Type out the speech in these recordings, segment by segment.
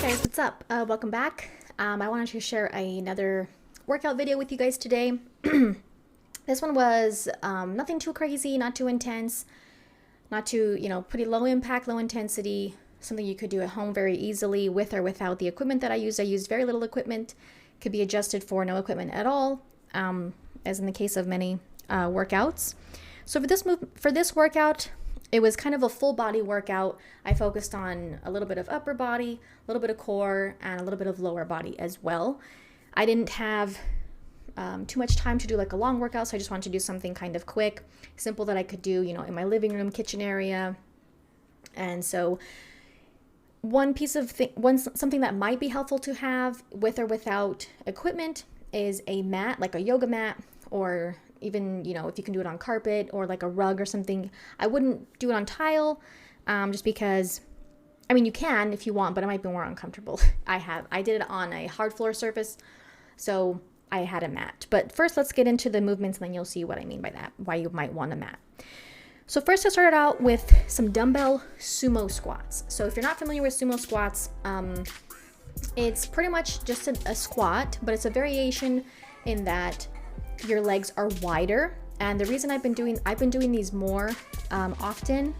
guys, what's up? Welcome back. I wanted to share another workout video with you guys today. This one was nothing too crazy, not too intense, not too, pretty low impact, low intensity, something you could do at home very easily with or without the equipment that I used. I used very little equipment, could be adjusted for no equipment at all, as in the case of many workouts. So for this workout, it was kind of a full body workout. I focused on a little bit of upper body, a little bit of core, and a little bit of lower body as well. I didn't have too much time to do like a long workout, so I just wanted to do something kind of quick, simple that I could do, in my living room, kitchen area. And so something that might be helpful to have with or without equipment is a mat, like a yoga mat, or even, if you can do it on carpet or like a rug or something. I wouldn't do it on tile, just because, you can if you want, but it might be more uncomfortable. I did it on a hard floor surface, so I had a mat. But first, let's get into the movements, and then you'll see what I mean by that, why you might want a mat. So first, I started out with some dumbbell sumo squats. So if you're not familiar with sumo squats, it's pretty much just a squat, but it's a variation in that your legs are wider. And the reason I've been doing these more often,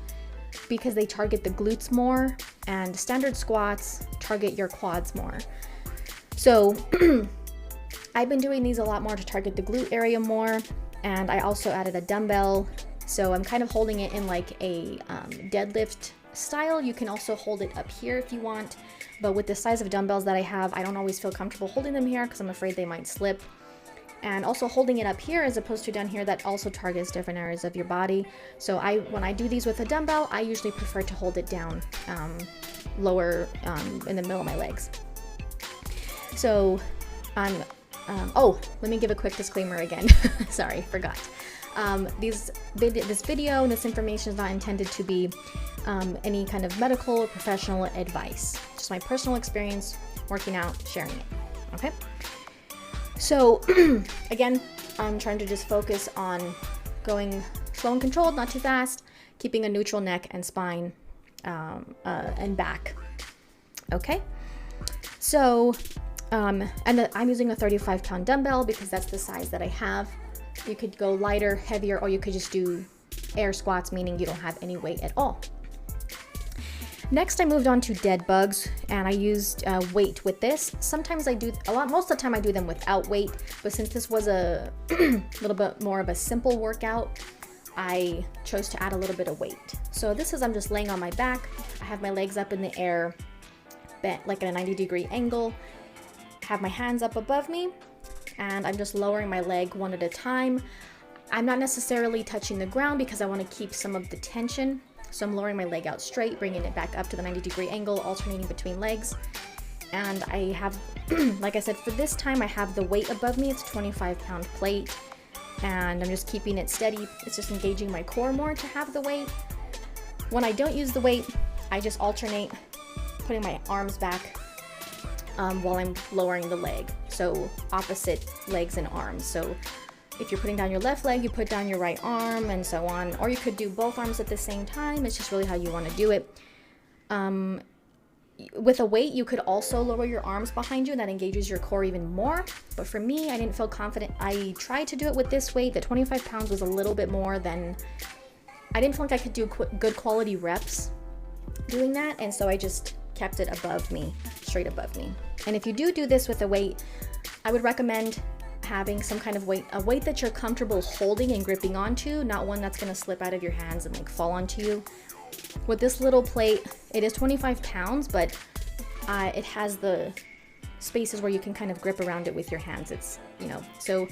because they target the glutes more, and standard squats target your quads more. So I've been doing these a lot more to target the glute area more, and I also added a dumbbell. So I'm kind of holding it in like a deadlift style. You can also hold it up here if you want, but with the size of dumbbells that I have, I don't always feel comfortable holding them here because I'm afraid they might slip. And also holding it up here as opposed to down here, that also targets different areas of your body. So when I do these with a dumbbell, I usually prefer to hold it down lower in the middle of my legs. So let me give a quick disclaimer again. Sorry, forgot. This video and this information is not intended to be any kind of medical or professional advice. Just my personal experience working out, sharing it. Okay? So again, I'm trying to just focus on going slow and controlled, not too fast, keeping a neutral neck and spine and back. Okay? So, and I'm using a 35-pound dumbbell because that's the size that I have. You could go lighter, heavier, or you could just do air squats, meaning you don't have any weight at all. Next, I moved on to dead bugs, and I used weight with this. Sometimes most of the time I do them without weight, but since this was a little bit more of a simple workout, I chose to add a little bit of weight. So I'm just laying on my back. I have my legs up in the air, bent like at a 90-degree angle, have my hands up above me, and I'm just lowering my leg one at a time. I'm not necessarily touching the ground because I want to keep some of the tension. So I'm lowering my leg out straight, bringing it back up to the 90-degree angle, alternating between legs. And I have, like I said, for this time, I have the weight above me. It's a 25-pound plate, and I'm just keeping it steady. It's just engaging my core more to have the weight. When I don't use the weight, I just alternate putting my arms back while I'm lowering the leg. So opposite legs and arms. So if you're putting down your left leg, you put down your right arm, and so on. Or you could do both arms at the same time. It's just really how you want to do it. With a weight, you could also lower your arms behind you, and that engages your core even more. But for me, I didn't feel confident. I tried to do it with this weight. The 25 pounds was a little bit more than... I didn't feel like I could do good quality reps doing that, and so I just kept it above me, straight above me. And if you do this with a weight, I would recommend having some kind of weight, a weight that you're comfortable holding and gripping onto, not one that's going to slip out of your hands and like fall onto you. With this little plate, it is 25 pounds, but it has the spaces where you can kind of grip around it with your hands. It's, so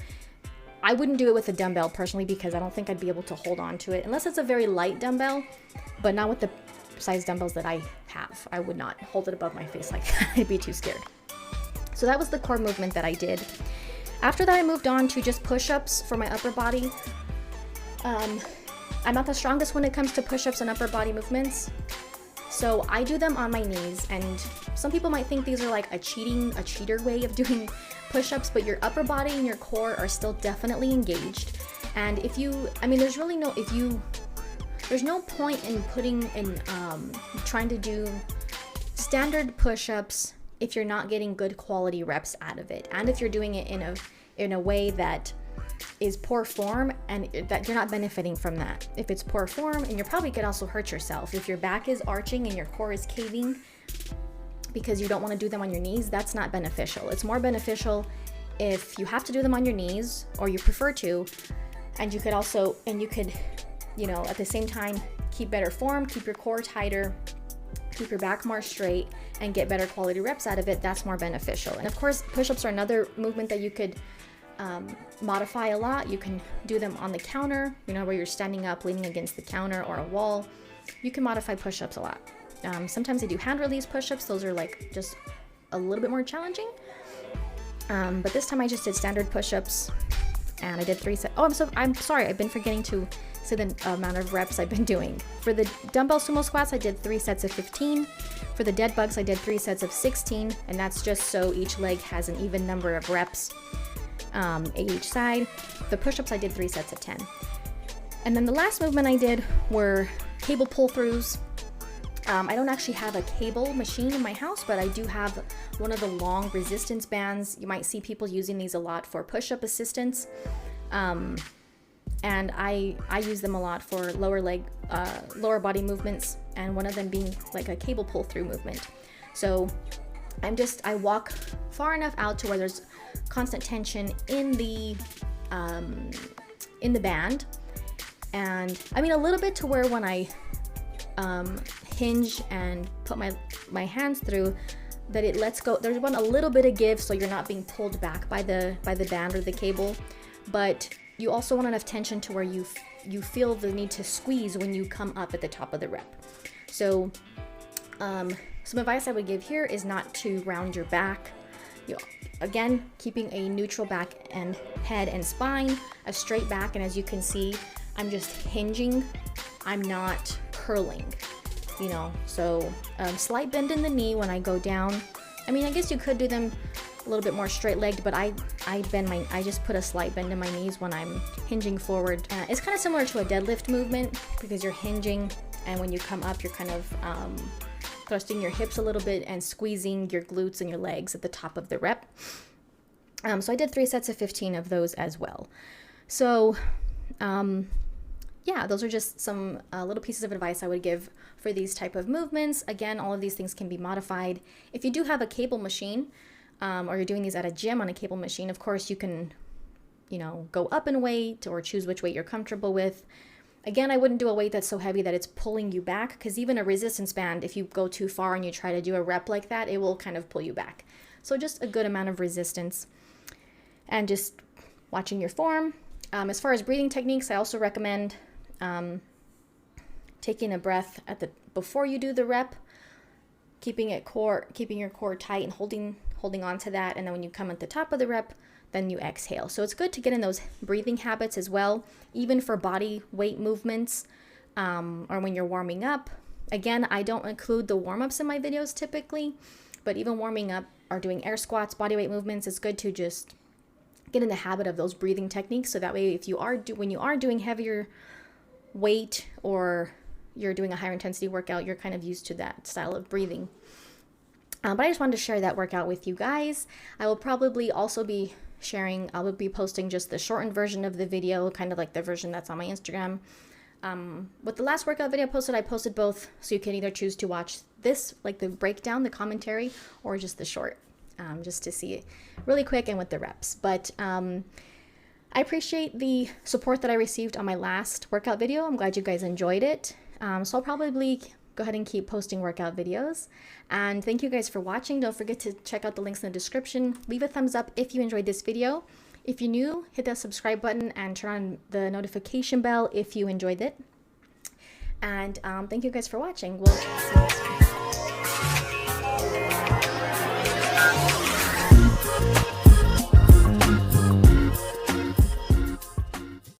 I wouldn't do it with a dumbbell personally because I don't think I'd be able to hold on to it unless it's a very light dumbbell, but not with the size dumbbells that I have. I would not hold it above my face like that. I'd be too scared. So that was the core movement that I did. After that, I moved on to just push-ups for my upper body. I'm not the strongest when it comes to push-ups and upper body movements, so I do them on my knees, and some people might think these are like a cheater way of doing push-ups, but your upper body and your core are still definitely engaged. And there's no point in trying to do standard push-ups if you're not getting good quality reps out of it, and if you're doing it in a way that is poor form and that you're not benefiting from that. If it's poor form, and you probably could also hurt yourself. If your back is arching and your core is caving because you don't want to do them on your knees, that's not beneficial. It's more beneficial if you have to do them on your knees, or you prefer to, and you could, at the same time, keep better form, keep your core tighter, keep your back more straight, and get better quality reps out of it. That's more beneficial. And of course, push-ups are another movement that you could modify a lot. You can do them on the counter, where you're standing up, leaning against the counter or a wall. You can modify push-ups a lot. Sometimes I do hand release push-ups. Those are like just a little bit more challenging. But this time I just did standard push-ups, and I did 3 sets. Oh, I'm sorry. I've been forgetting to say the amount of reps I've been doing. For the dumbbell sumo squats, I did 3 sets of 15. For the dead bugs, I did 3 sets of 16, and that's just so each leg has an even number of reps each side. The push-ups, I did 3 sets of 10. And then the last movement I did were cable pull-throughs. I don't actually have a cable machine in my house, but I do have one of the long resistance bands. You might see people using these a lot for push-up assistance. And I use them a lot for lower body movements, and one of them being like a cable pull-through movement. So I walk far enough out to where there's constant tension in the band, and I mean a little bit to where when I hinge and put my hands through, that it lets go. There's a little bit of give, so you're not being pulled back by the band or the cable, but you also want enough tension to where you feel the need to squeeze when you come up at the top of the rep. So some advice I would give here is not to round your back. Again, keeping a neutral back and head and spine, a straight back, and as you can see, I'm just hinging. I'm not curling, so slight bend in the knee when I go down. I mean, I guess you could do them a little bit more straight-legged, but I just put a slight bend in my knees when I'm hinging forward. It's kind of similar to a deadlift movement because you're hinging, and when you come up, you're kind of thrusting your hips a little bit and squeezing your glutes and your legs at the top of the rep. So I did 3 sets of 15 of those as well. So yeah, those are just some little pieces of advice I would give for these type of movements. Again, all of these things can be modified. If you do have a cable machine, or you're doing these at a gym on a cable machine, of course you can, go up in weight or choose which weight you're comfortable with. Again, I wouldn't do a weight that's so heavy that it's pulling you back, because even a resistance band, if you go too far and you try to do a rep like that, it will kind of pull you back. So just a good amount of resistance, and just watching your form. As far as breathing techniques, I also recommend taking a breath before you do the rep, keeping your core tight and holding on to that, and then when you come at the top of the rep, then you exhale. So it's good to get in those breathing habits as well, even for body weight movements, or when you're warming up. Again, I don't include the warm-ups in my videos typically, but even warming up or doing air squats, body weight movements, it's good to just get in the habit of those breathing techniques, so that way when you are doing heavier weight or you're doing a higher intensity workout, you're kind of used to that style of breathing. But I just wanted to share that workout with you guys. I will probably also be posting just the shortened version of the video, kind of like the version that's on my Instagram. With the last workout video I posted both, so you can either choose to watch this, like the breakdown, the commentary, or just the short, just to see it really quick and with the reps. But I appreciate the support that I received on my last workout video. I'm glad you guys enjoyed it. So I'll probably go ahead and keep posting workout videos. And thank you guys for watching. Don't forget to check out the links in the description. Leave a thumbs up if you enjoyed this video. If you're new, hit that subscribe button and turn on the notification bell if you enjoyed it. And thank you guys for watching. We'll see you next time.